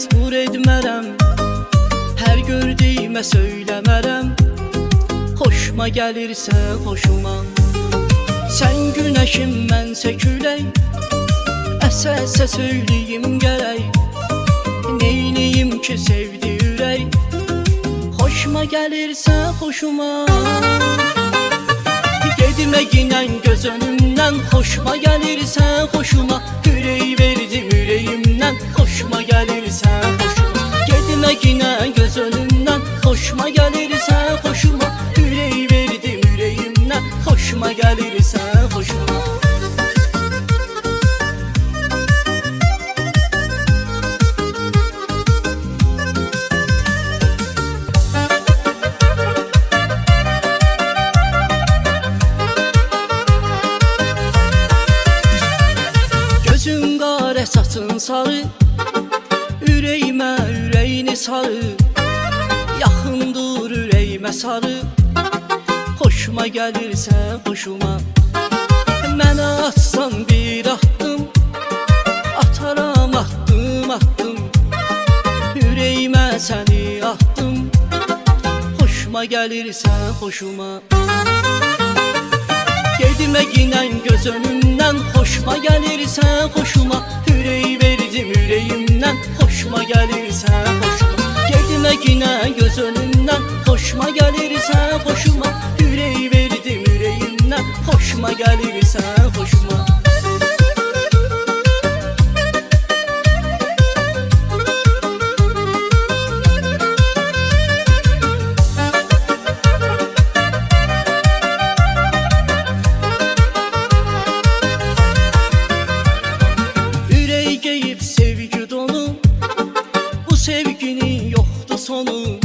məcbur etmərəm, hər gördüyümə söyləmərəm. Xoşuma gəlirsə xoşuma, sən günəşim mənsə külək, əsə-əsə söyləyim gərək, neyniyim ki sevdi ürək. Xoşuma gəlirsə xoşuma, gedimə ginən göz önümdən. Xoşuma gəlirsə xoşuma, ürək verdim ürəyimdən. Xoşuma gəlirsə xoşuma, gedimə ginən göz önümdən. Xoşuma gəlirsə xoşuma, ürək verdim ürəyimdən. Xoşuma gəlirsə xoşuma. Gözün qara, saçın sarı, ürəyimə ürəyini sarı, yaxın dur ürəyimə sarı. Xoşuma gəlirsə xoşuma, mənə atsan bir atdım, ataram atdım atdım, ürəyimə səni atdım. Xoşuma gəlirsə xoşuma, gedimə ginən göz önümdən. Xoşuma gəlirsə xoşuma, ürək verdim ürəyimdən. Xoşuma gəlirsə xoşuma, gedimə ginən göz önümdən. Xoşuma gəlirsə xoşuma, ürək verdim ürəyimdən. Xoşuma gəlirsə xoşuma. Sevgi dolu, bu sevginin yoxdur sonu.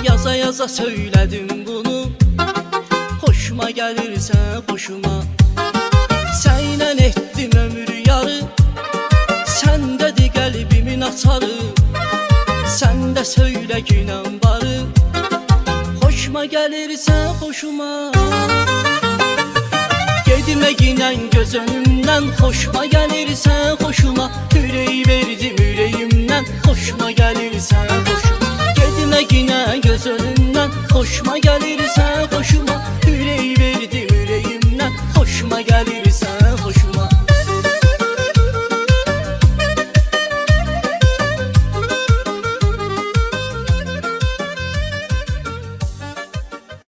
Yaza yaza söylədim bunu, xoşuma gəlirsə xoşuma. Sənlə etdim ömür yarı, səndədir qəlbimin açarı. Sən də söylə ginən barı, xoşuma gəlirsə xoşuma. Gedimə ginən göz önümdən. Xoşuma gəlirsə xoşuma, ürək verdim ürəyimdən. Xoşuma gəlirsə xoşuma, gedimə ginən göz önümdən. Xoşuma gəlirsə xoşuma, ürək verdim ürəyimdən. Xoşuma gəlirsə